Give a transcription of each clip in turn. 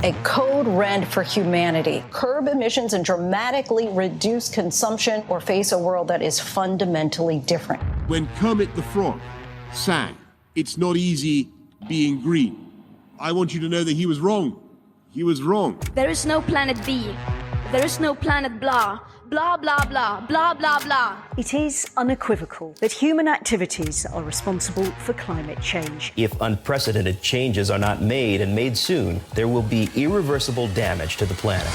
a code red for humanity. Curb emissions and dramatically reduce consumption or face a world that is fundamentally different. When Kermit the Frog sang, "It's not easy being green," I want you to know that he was wrong. He was wrong. There is no planet B. There is no planet blah. Blah, blah, blah, blah, blah, blah. It is unequivocal that human activities are responsible for climate change. If unprecedented changes are not made and made soon, there will be irreversible damage to the planet.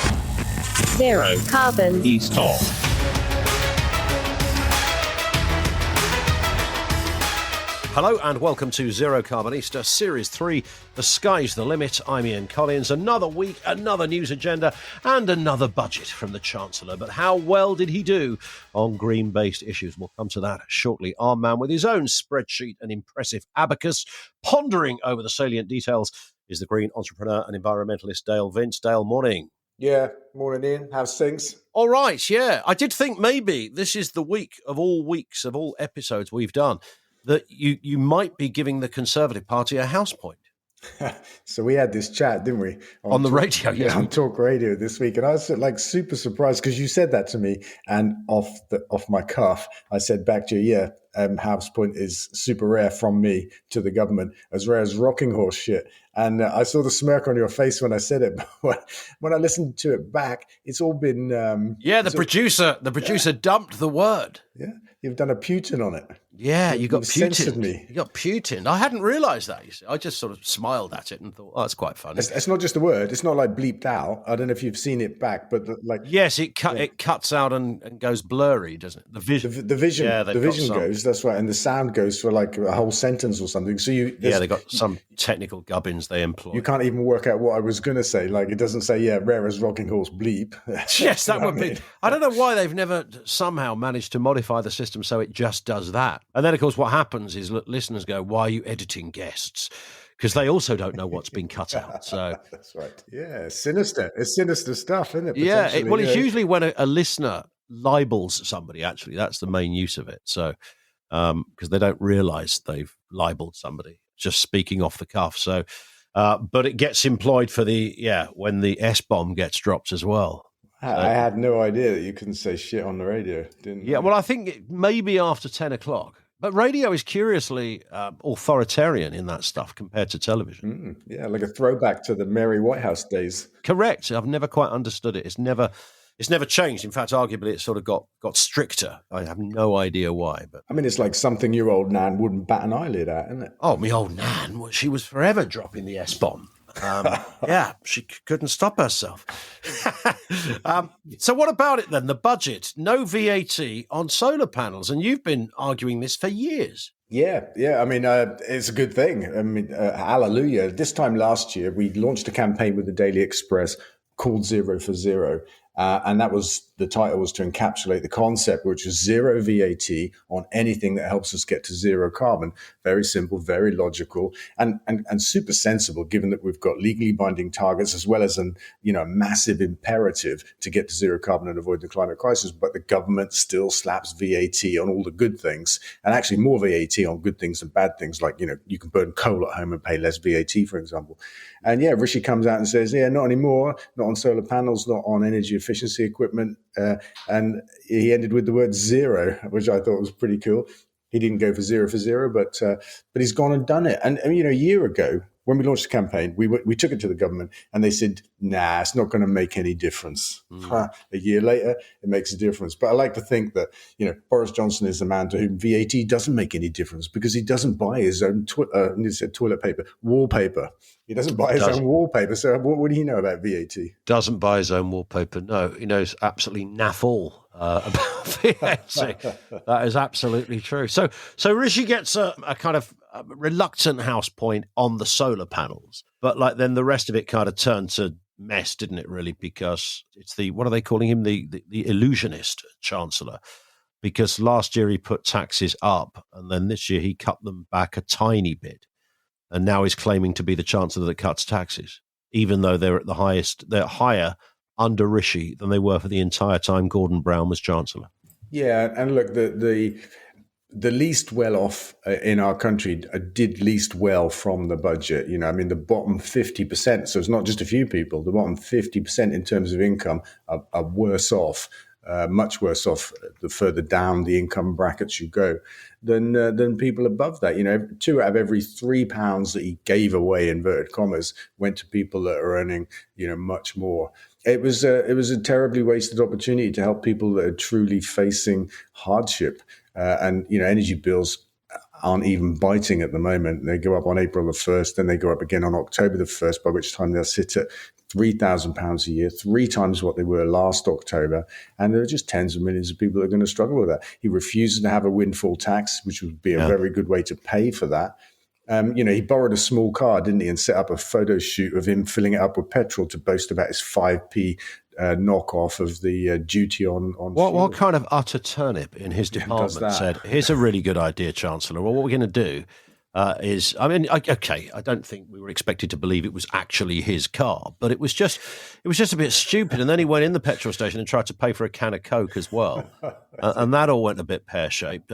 Zero carbon. East off. Hello and welcome to Zero Carbonista, Series 3, The Sky's the Limit. I'm Ian Collins. Another week, another news agenda and another budget from the Chancellor. But how well did he do on green-based issues? We'll come to that shortly. Our man with his own spreadsheet and impressive abacus, pondering over the salient details, is the green entrepreneur and environmentalist Dale Vince. Dale, morning. Yeah, morning Ian. How's things? All right, yeah. I did think maybe this is the week of all weeks, of all episodes we've done, that you might be giving the Conservative Party a house point. So we had this chat, didn't we? On the radio, yeah. On Talk Radio this week. And I was like super surprised because you said that to me, and off my cuff, I said back to you, house point is super rare from me to the government, as rare as rocking horse shit. And I saw the smirk on your face when I said it. But when I listened to it back, it's all been... the producer dumped the word. Yeah, you've done a Putin on it. Yeah, you got censored me. You got Putin. I hadn't realised that. I just sort of smiled at it and thought, oh, that's quite funny. It's not just a word. It's not like bleeped out. I don't know if you've seen it back, but like... Yes, it cuts out and goes blurry, doesn't it? The vision. The vision goes, that's right. And the sound goes for like a whole sentence or something. So they got some technical gubbins they employ. You can't even work out what I was going to say. Like it doesn't say, rare as rocking horse bleep. Yes, that would be... I don't know why they've never somehow managed to modify the system so it just does that. And then, of course, what happens is listeners go, why are you editing guests? Because they also don't know what's been cut out. So that's right. Yeah, sinister. It's sinister stuff, isn't it? Yeah. It's usually when a listener libels somebody, actually. That's the main use of it. So because they don't realise they've libelled somebody, just speaking off the cuff. So, but it gets employed for when the S-bomb gets dropped as well. I had no idea that you couldn't say shit on the radio, didn't you? Yeah, well, I think maybe after 10 o'clock. But radio is curiously authoritarian in that stuff compared to television. Yeah, like a throwback to the Mary Whitehouse days. Correct. I've never quite understood it. It's never changed. In fact, arguably, it sort of got stricter. I have no idea why. But I mean, it's like something your old nan wouldn't bat an eyelid at, isn't it? Oh, my old nan, she was forever dropping the S-bomb. She couldn't stop herself. So what about it then? The budget, no VAT on solar panels, and you've been arguing this for years. Yeah. I mean, it's a good thing. I mean, hallelujah. This time last year, we launched a campaign with the Daily Express called Zero for Zero. And the title was to encapsulate the concept, which is zero VAT on anything that helps us get to zero carbon. Very simple, very logical, and super sensible, given that we've got legally binding targets as well as a massive imperative to get to zero carbon and avoid the climate crisis. But the government still slaps VAT on all the good things, and actually more VAT on good things than bad things, like you can burn coal at home and pay less VAT, for example. And Rishi comes out and says, not anymore, not on solar panels, not on energy efficiency equipment. And he ended with the word zero, which I thought was pretty cool. He didn't go for zero, but he's gone and done it. And a year ago, when we launched the campaign, we took it to the government and they said, nah, it's not going to make any difference. A year later, it makes a difference. But I like to think that, Boris Johnson is the man to whom VAT doesn't make any difference because he doesn't buy his own wallpaper. He doesn't buy his own wallpaper. So what do you know about VAT? Doesn't buy his own wallpaper. No, he knows absolutely naff all about VAT. That is absolutely true. So Rishi gets a kind of reluctant house point on the solar panels, but then the rest of it kind of turned to mess, didn't it? Really, because it's what are they calling him? The illusionist Chancellor. Because last year he put taxes up, and then this year he cut them back a tiny bit. And now he's claiming to be the Chancellor that cuts taxes, even though they're at they're higher under Rishi than they were for the entire time Gordon Brown was Chancellor. Yeah, and look, the least well off in our country did least well from the budget. You know, I mean, the bottom 50%, so it's not just a few people, the bottom 50% in terms of income are worse off, much worse off the further down the income brackets you go than people above that. You know, 2 out of every £3 that he gave away, inverted commas, went to people that are earning, you know, much more. It was a terribly wasted opportunity to help people that are truly facing hardship. And, you know, energy bills aren't even biting at the moment. They go up on April the 1st, then they go up again on October the 1st, by which time they'll sit at £3,000 a year, 3 times what they were last October. And there are just tens of millions of people that are going to struggle with that. He refuses to have a windfall tax, which would be a very good way to pay for that. You know, he borrowed a small car, didn't he, and set up a photo shoot of him filling it up with petrol to boast about his 5p knockoff of the duty on what kind of utter turnip in his department said, here's a really good idea, Chancellor. Well, what we're going to do is, I mean, okay, I don't think we were expected to believe it was actually his car, but it was just a bit stupid. And then he went in the petrol station and tried to pay for a can of Coke as well. And that all went a bit pear-shaped.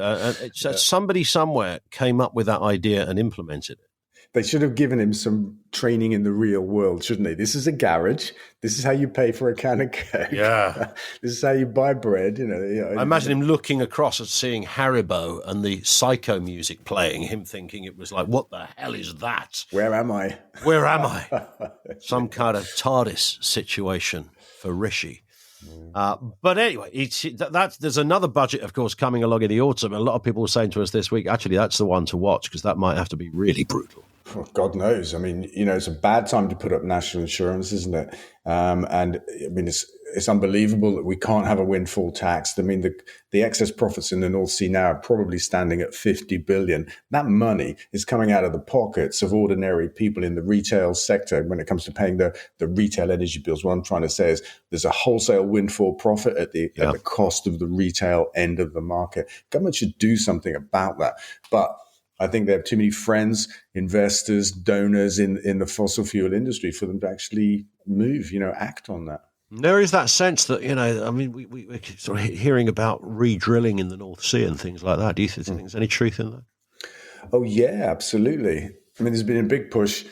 Somebody somewhere came up with that idea and implemented it. They should have given him some training in the real world, shouldn't they? This is a garage. This is how you pay for a can of Coke. Yeah. This is how you buy bread. You know. I imagine him looking across and seeing Haribo and the Psycho music playing, him thinking it was like, what the hell is that? Where am I? Where am I? Some kind of TARDIS situation for Rishi. But anyway, there's another budget, of course, coming along in the autumn. A lot of people were saying to us this week, actually, that's the one to watch because that might have to be really brutal. Oh, God knows. I mean, you know, it's a bad time to put up national insurance, isn't it? And I mean, it's unbelievable that we can't have a windfall tax. I mean, the excess profits in the North Sea now are probably standing at 50 billion. That money is coming out of the pockets of ordinary people in the retail sector when it comes to paying the retail energy bills. What I'm trying to say is there's a wholesale windfall profit at the cost of the retail end of the market. Government should do something about that. But I think they have too many friends, investors, donors in the fossil fuel industry for them to actually move, act on that. There is that sense that, I mean, we're sort of hearing about re-drilling in the North Sea and things like that. Do you think there's any truth in that? Oh, yeah, absolutely. I mean, there's been a big push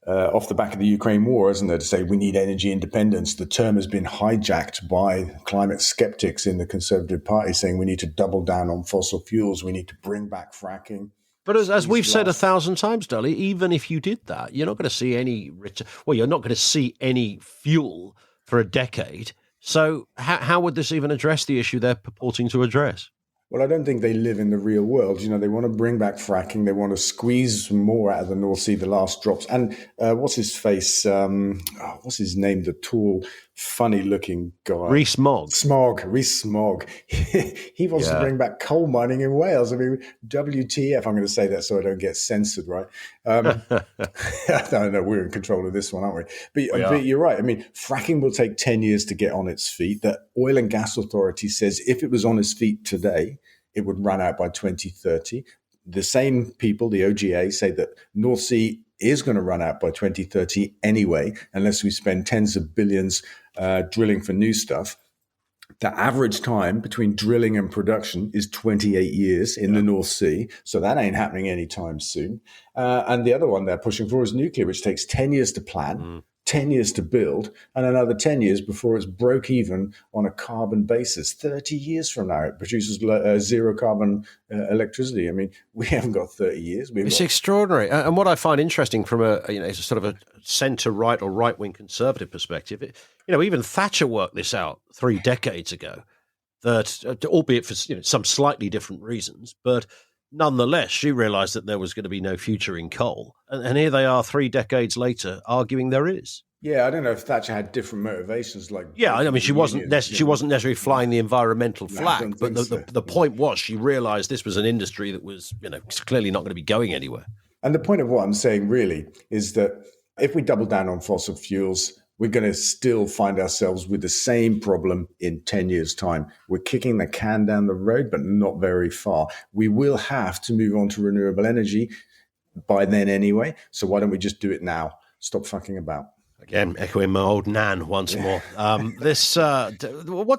off the back of the Ukraine war, isn't there, to say we need energy independence. The term has been hijacked by climate skeptics in the Conservative Party saying we need to double down on fossil fuels. We need to bring back fracking. But as we've said 1,000 times, Dolly, even if you did that, you're not going to see any you're not going to see any fuel for a decade. So how would this even address the issue they're purporting to address? Well, I don't think they live in the real world. They want to bring back fracking. They want to squeeze more out of the North Sea, the last drops. And what's his face? What's his name? The tall, funny-looking guy. Rees Mogg. Rees Mogg. He wants to bring back coal mining in Wales. I mean, WTF. I'm going to say that so I don't get censored, right? I don't know. We're in control of this one, aren't we? But you're right. I mean, fracking will take 10 years to get on its feet. The Oil and Gas Authority says if it was on its feet today, it would run out by 2030. The same people, the OGA, say that North Sea is going to run out by 2030 anyway, unless we spend tens of billions drilling for new stuff. The average time between drilling and production is 28 years in the North Sea. So that ain't happening anytime soon. And the other one they're pushing for is nuclear, which takes 10 years to plan, 10 years to build, and another 10 years before it's broke even on a carbon basis. 30 years from now, it produces zero carbon electricity. I mean, we haven't got 30 years. It's extraordinary. And what I find interesting from a sort of a centre-right or right-wing conservative perspective, even Thatcher worked this out 3 decades ago, that albeit for some slightly different reasons, but nonetheless, she realised that there was going to be no future in coal. And here they are 3 decades later arguing there is. Yeah, I don't know if Thatcher had different motivations. I mean, she wasn't necessarily flying the environmental flag, but the point was she realised this was an industry that was clearly not going to be going anywhere. And the point of what I'm saying really is that if we double down on fossil fuels, we're going to still find ourselves with the same problem in 10 years' time. We're kicking the can down the road, but not very far. We will have to move on to renewable energy by then anyway. So why don't we just do it now? Stop fucking about. Again, echoing my old nan once more. What's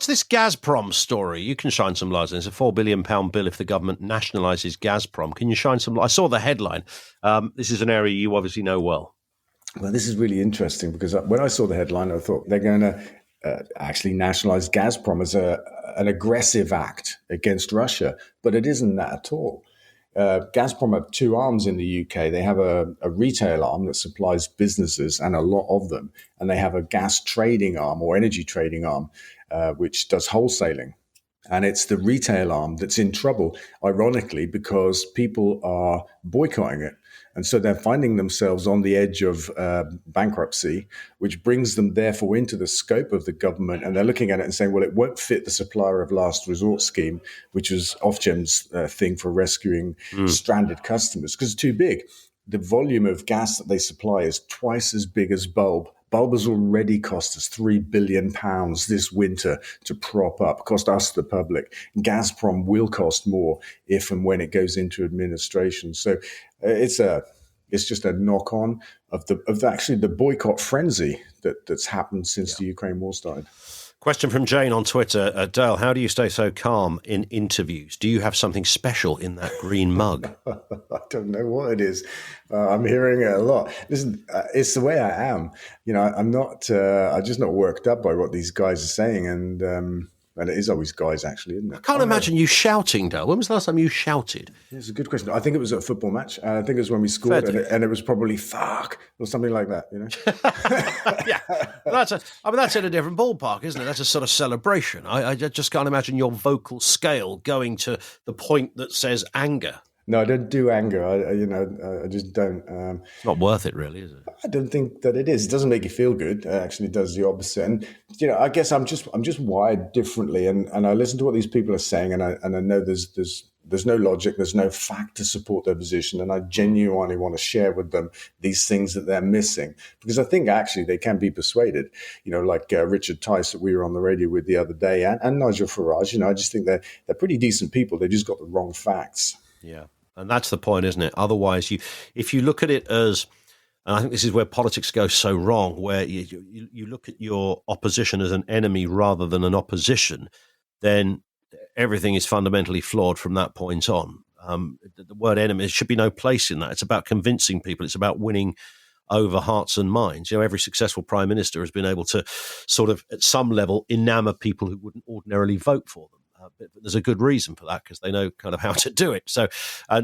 this Gazprom story? You can shine some light on this. A £4 billion bill if the government nationalises Gazprom. Can you shine some light? I saw the headline. This is an area you obviously know well. Well, this is really interesting because when I saw the headline, I thought they're going to actually nationalize Gazprom as an aggressive act against Russia, but it isn't that at all. Gazprom have two arms in the UK. They have a retail arm that supplies businesses, and a lot of them, and they have a gas trading arm or energy trading arm, which does wholesaling. And it's the retail arm that's in trouble, ironically, because people are boycotting it. And so they're finding themselves on the edge of bankruptcy, which brings them therefore into the scope of the government. And they're looking at it and saying, well, it won't fit the supplier of last resort scheme, which was Ofgem's thing for rescuing stranded customers, because it's too big. The volume of gas that they supply is twice as big as Bulb. Bulb has already cost us £3 billion this winter to prop up, cost us, the public. Gazprom will cost more if and when it goes into administration. So it's just a knock-on of actually the boycott frenzy that's happened since the Ukraine war started. Question from Jane on Twitter. Dale, how do you stay so calm in interviews? Do you have something special in that green mug? I don't know what it is. I'm hearing it a lot. Listen, it's the way I am. I'm not. I'm just not worked up by what these guys are saying, and it is always guys, actually, isn't it? I can't imagine you shouting, Dale. When was the last time you shouted? It's a good question. I think it was at a football match. I think it was when we scored, and it was probably "fuck" or something like that. Yeah, that's in a different ballpark, isn't it? That's a sort of celebration. I just can't imagine your vocal scale going to the point that says anger. No, I don't do anger. I just don't. It's not worth it, really, is it? I don't think that it is. It doesn't make you feel good. It actually does the opposite. And I guess I'm just wired differently. And I listen to what these people are saying, and I know there's no logic, there's no fact to support their position, and I genuinely want to share with them these things that they're missing, because I think actually they can be persuaded. Like Richard Tice that we were on the radio with the other day, and Nigel Farage. I just think they're pretty decent people. They just got the wrong facts. Yeah, and that's the point, isn't it? Otherwise, if you look at it as, and I think this is where politics goes so wrong, where you look at your opposition as an enemy rather than an opposition, then everything is fundamentally flawed from that point on. The word enemy, there should be no place in that. It's about convincing people. It's about winning over hearts and minds. Every successful prime minister has been able to sort of, at some level, enamor people who wouldn't ordinarily vote for them. But there's a good reason for that, because they know kind of how to do it. So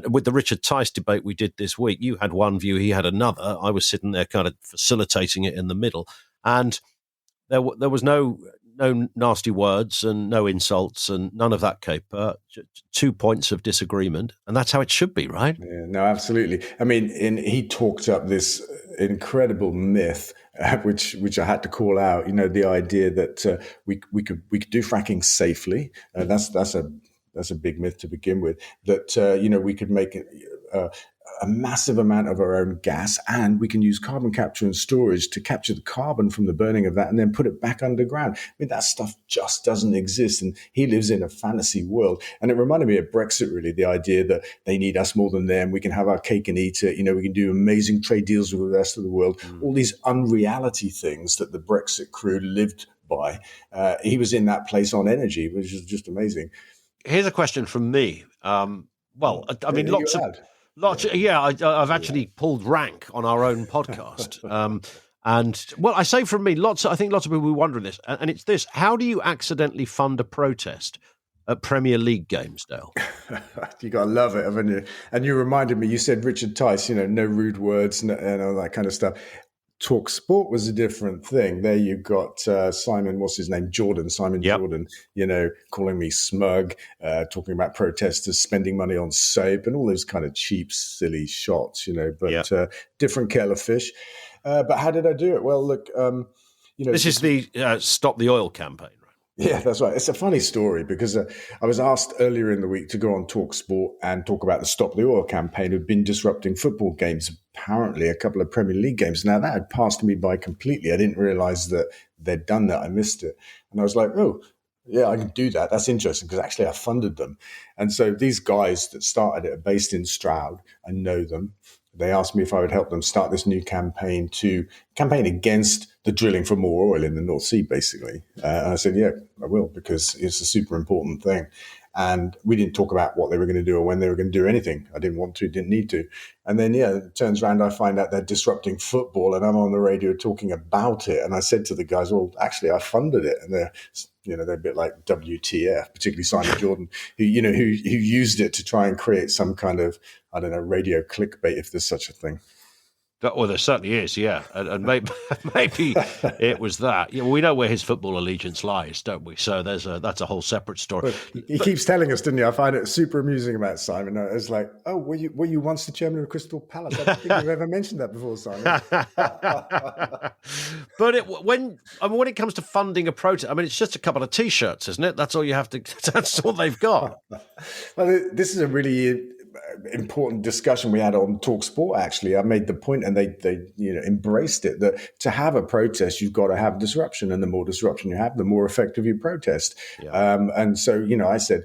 with the Richard Tice debate we did this week, you had one view, he had another. I was sitting there kind of facilitating it in the middle. And there was no nasty words and no insults and none of that caper. 2 points of disagreement. And that's how it should be, right? Yeah, no, absolutely. I mean, he talked up this incredible myth, which I had to call out. The idea that we could do fracking safely. That's a big myth to begin with. That we could make a massive amount of our own gas, and we can use carbon capture and storage to capture the carbon from the burning of that and then put it back underground. I mean, that stuff just doesn't exist, and he lives in a fantasy world. And it reminded me of Brexit, really, the idea that they need us more than them. We can have our cake and eat it. We can do amazing trade deals with the rest of the world. All these unreality things that the Brexit crew lived by. He was in that place on energy, which is just amazing. Here's a question from me. I've actually pulled rank on our own podcast. I say from me, I think lots of people will be wondering this, and it's this: how do you accidentally fund a protest at Premier League games, Dale? You got to love it, haven't you? And you reminded me, you said Richard Tice, no rude words and all that kind of stuff. Talk Sport was a different thing. There you got Simon, what's his name? Jordan, Jordan, calling me smug, talking about protesters spending money on soap and all those kind of cheap, silly shots, different kettle of fish. But how did I do it? Well, look, this is the Stop the Oil campaign. Yeah, that's right. It's a funny story because I was asked earlier in the week to go on Talk Sport and talk about the Stop the Oil campaign who'd been disrupting football games, apparently a couple of Premier League games. Now, that had passed me by completely. I didn't realize that they'd done that. I missed it. And I was like, oh, yeah, I can do that. That's interesting because actually I funded them. And so these guys that started it are based in Stroud. I know them. they asked me if I would help them start this new campaign against the drilling for more oil in the North Sea, basically. And I said, yeah, I will, because it's a super important thing. And we didn't talk about what they were going to do or when they were going to do anything. I didn't want to, didn't need to. And then, it turns around, I find out they're disrupting football, and I'm on the radio talking about it. And I said to the guys, well, actually, I funded it. And they're a bit like WTF, particularly Simon Jordan, who used it to try and create some kind of, I don't know, radio clickbait, if there's such a thing. Well, there certainly is, yeah. And maybe it was that. Yeah, well, we know where his football allegiance lies, don't we? So that's a whole separate story. He keeps telling us, didn't he? I find it super amusing about Simon. It's like, oh, were you once the chairman of Crystal Palace? I don't think you've ever mentioned that before, Simon. But when it comes to funding a protest, I mean, it's just a couple of T-shirts, isn't it? That's all you have to. That's all they've got. Well, this is a really important discussion we had on Talk Sport. Actually, I made the point, and they embraced it, that to have a protest, you've got to have disruption, and the more disruption you have, the more effective your protest. Yeah. And so, I said,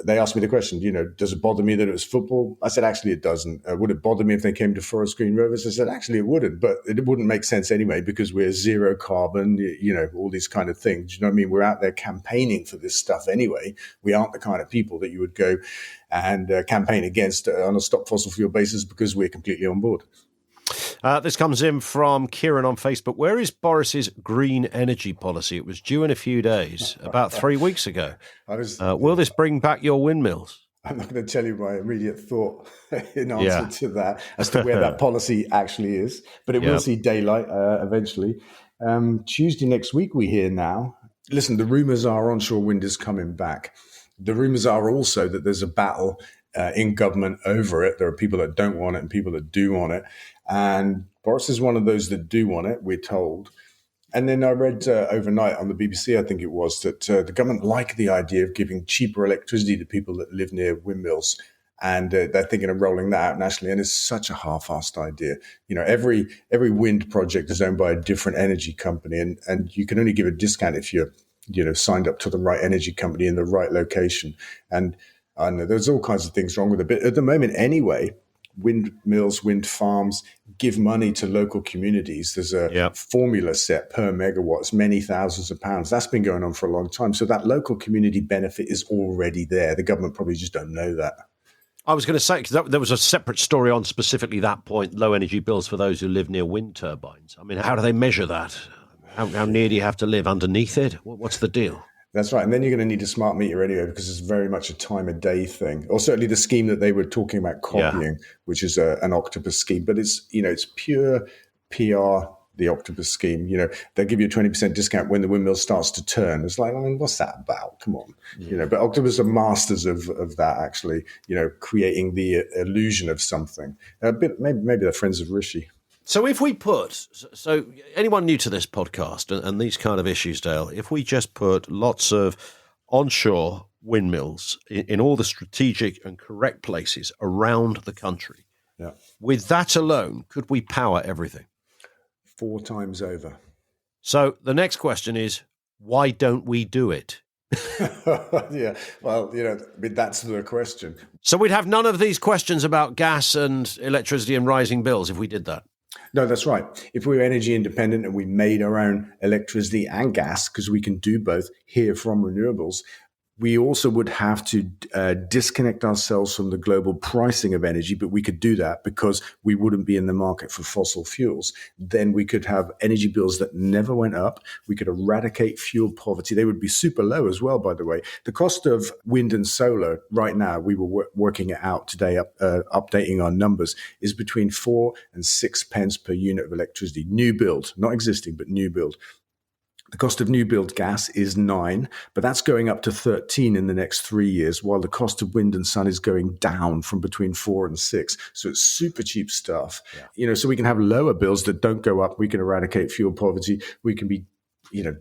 they asked me the question, does it bother me that it was football? I said, actually, it doesn't. Would it bother me if they came to Forest Green Rovers? I said, actually, it wouldn't, but it wouldn't make sense anyway, because we're zero carbon, all these kind of things. You know what I mean? We're out there campaigning for this stuff anyway. We aren't the kind of people that you would go and campaign against on a stop fossil fuel basis, because we're completely on board. This comes in from Kieran on Facebook. Where is Boris's green energy policy? It was due in a few days, about 3 weeks ago. Will this bring back your windmills? I'm not going to tell you my immediate thought in answer to that, as to where that policy actually is, but it will see daylight eventually. Tuesday next week, we hear now. Listen, the rumours are onshore wind is coming back. The rumours are also that there's a battle in government over it. There are people that don't want it and people that do want it. And Boris is one of those that do want it, we're told. And then I read overnight on the BBC, I think it was, that the government like the idea of giving cheaper electricity to people that live near windmills. And they're thinking of rolling that out nationally. And it's such a half-assed idea. Every wind project is owned by a different energy company. And you can only give a discount if you're signed up to the right energy company in the right location. And I know there's all kinds of things wrong with it. But at the moment anyway, windmills, wind farms give money to local communities. There's a formula set per megawatt. It's many thousands of pounds. That's been going on for a long time. So that local community benefit is already there. The government probably just don't know that. I was going to say, because there was a separate story on specifically that point, low energy bills for those who live near wind turbines. I mean, how do they measure that? How near do you have to live? Underneath it? What's the deal? That's right. And then you're going to need a smart meter anyway, because it's very much a time of day thing. Or certainly the scheme that they were talking about copying, which is an octopus scheme. But it's pure PR, the octopus scheme. They'll give you a 20% discount when the windmill starts to turn. It's like, what's that about? Come on. But Octopus are masters of that, actually, creating the illusion of something. Maybe they're friends of Rishi. So if we so anyone new to this podcast and these kind of issues, Dale, if we just put lots of onshore windmills in all the strategic and correct places around the country, with that alone, could we power everything? 4 times over. So the next question is, why don't we do it? Well, that's the question. So we'd have none of these questions about gas and electricity and rising bills if we did that. No, that's right. If we were energy independent and we made our own electricity and gas, because we can do both here from renewables, we also would have to disconnect ourselves from the global pricing of energy, but we could do that because we wouldn't be in the market for fossil fuels. Then we could have energy bills that never went up. We could eradicate fuel poverty. They would be super low as well, by the way. The cost of wind and solar right now, we were working it out today, updating our numbers, is between 4 and 6 pence per unit of electricity. New build, not existing, but new build. The cost of new build gas is 9, but that's going up to 13 in the next 3 years, while the cost of wind and sun is going down from between 4 and 6. So it's super cheap stuff. So we can have lower bills that don't go up. We can eradicate fuel poverty. We can be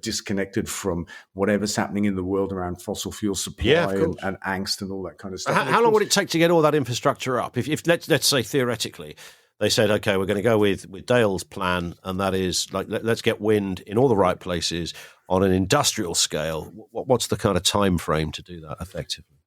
disconnected from whatever's happening in the world around fossil fuel supply and angst and all that kind of stuff. How long would it take to get all that infrastructure up? If let's say theoretically, they said, okay, we're going to go with Dale's plan, and that is let's get wind in all the right places on an industrial scale. What's the kind of time frame to do that effectively?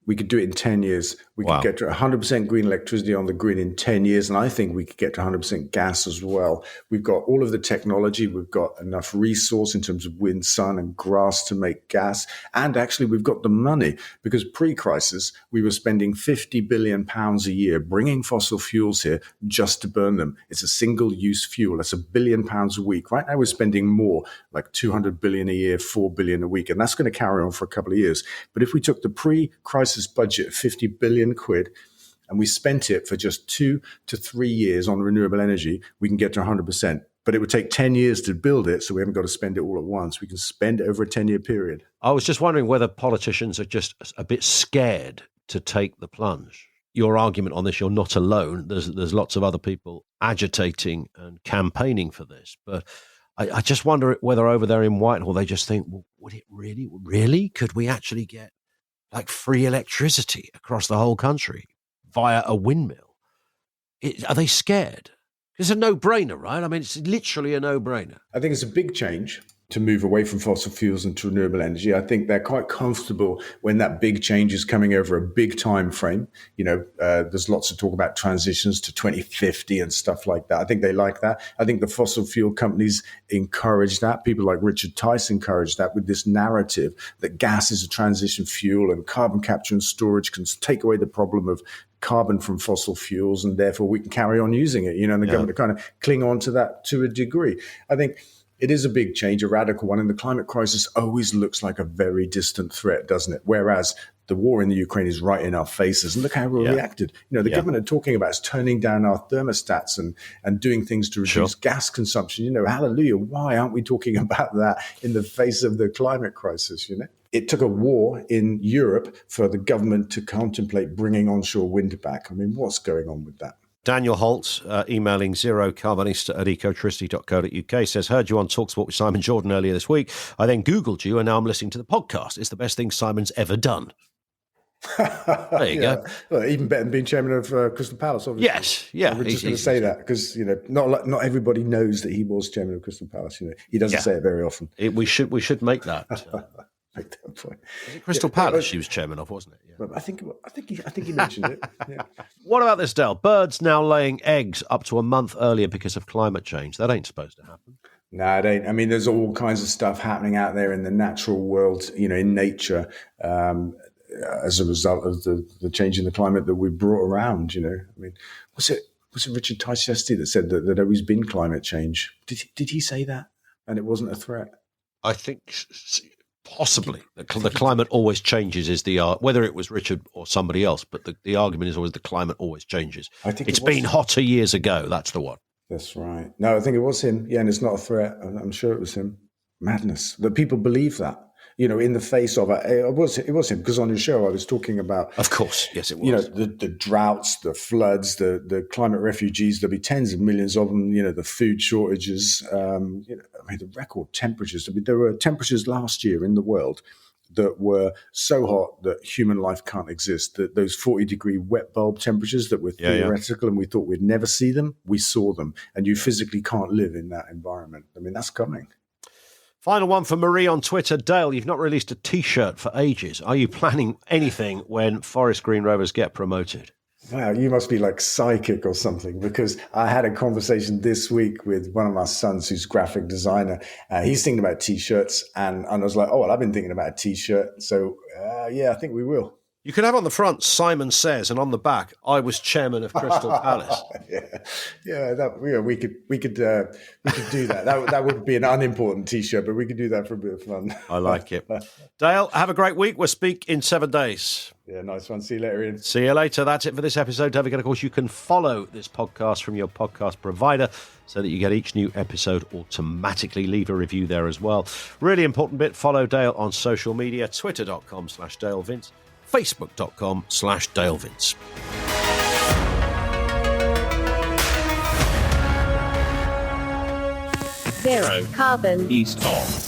We could do it in 10 years. We Wow. could get to 100% green electricity on the grid in 10 years. And I think we could get to 100% gas as well. We've got all of the technology. We've got enough resource in terms of wind, sun, and grass to make gas. And actually, we've got the money, because pre-crisis, we were spending £50 billion a year bringing fossil fuels here just to burn them. It's a single-use fuel. That's £1 billion a week. Right now, we're spending more, like 200 billion a year, 4 billion a week. And that's going to carry on for a couple of years. But if we took the pre-crisis budget of 50 billion quid and we spent it for just 2 to 3 years on renewable energy, we can get to 100%. But it would take 10 years to build it, so we haven't got to spend it all at once. We can spend it over a 10-year period. I was just wondering whether politicians are just a bit scared to take the plunge. Your argument on this, you're not alone. There's lots of other people agitating and campaigning for this. But I just wonder whether over there in Whitehall, they just think, well, would it really? Could we actually get like free electricity across the whole country via a windmill? Are they scared? It's a no-brainer, right? I mean, it's literally a no-brainer. I think it's a big change to move away from fossil fuels into renewable energy. I think they're quite comfortable when that big change is coming over a big time frame. There's lots of talk about transitions to 2050 and stuff like that. I think they like that. I think the fossil fuel companies encourage that. People like Richard Tice encourage that with this narrative that gas is a transition fuel and carbon capture and storage can take away the problem of carbon from fossil fuels, and therefore we can carry on using it. And the government kind of cling on to that to a degree. I think it is a big change, a radical one, and the climate crisis always looks like a very distant threat, doesn't it? Whereas the war in the Ukraine is right in our faces, and look how we reacted. The government are talking about is turning down our thermostats and doing things to reduce gas consumption. Hallelujah. Why aren't we talking about that in the face of the climate crisis? It took a war in Europe for the government to contemplate bringing onshore wind back. I mean, what's going on with that? Daniel Holt, emailing zerocarbonista@ecotricity.co.uk, says, heard you on TalkSport with Simon Jordan earlier this week. I then Googled you, and now I'm listening to the podcast. It's the best thing Simon's ever done. There you go. Well, even better than being chairman of Crystal Palace, obviously. Yes, yeah. We're just going to say that because not everybody knows that he was chairman of Crystal Palace. He doesn't say it very often. We should make that. Make that point. Was it Crystal Palace she was chairman of, wasn't it? Yeah. I think he mentioned it. Yeah. What about this, Dale? Birds now laying eggs up to a month earlier because of climate change. That ain't supposed to happen. No, it ain't. I mean, there's all kinds of stuff happening out there in the natural world, in nature, as a result of the change in the climate that we brought around. I mean, was it Richard Tice yesterday that said that there'd always been climate change? Did he say that? And it wasn't a threat? I think possibly. The climate always changes is the whether it was Richard or somebody else, but the argument is always the climate always changes. I think it's been hotter years ago. That's the one. That's right. No, I think it was him. Yeah, and it's not a threat. I'm sure it was him. Madness that people believe that. In the face of it. It was him, because on your show I was talking about, of course, yes, it was. The droughts, the floods, the climate refugees. There'll be tens of millions of them. The food shortages. The record temperatures. I mean, there were temperatures last year in the world that were so hot that human life can't exist. That those 40-degree wet bulb temperatures that were theoretical and we thought we'd never see them, we saw them, and you physically can't live in that environment. I mean, that's coming. Final one for Marie on Twitter. Dale, you've not released a T-shirt for ages. Are you planning anything when Forest Green Rovers get promoted? Wow, you must be like psychic or something, because I had a conversation this week with one of my sons who's graphic designer. He's thinking about T-shirts, and I was like, oh, well, I've been thinking about a T-shirt. So, I think we will. You could have on the front, Simon Says, and on the back, I was chairman of Crystal Palace. We could do that. That would be an unimportant T-shirt, but we could do that for a bit of fun. I like it. Dale, have a great week. We'll speak in 7 days. Yeah, nice one. See you later, Ian. See you later. That's it for this episode. Don't forget, of course, you can follow this podcast from your podcast provider so that you get each new episode automatically. Leave a review there as well. Really important bit, follow Dale on social media, twitter.com/DaleVince. Facebook.com/DaleVince. Zero carbon. East off.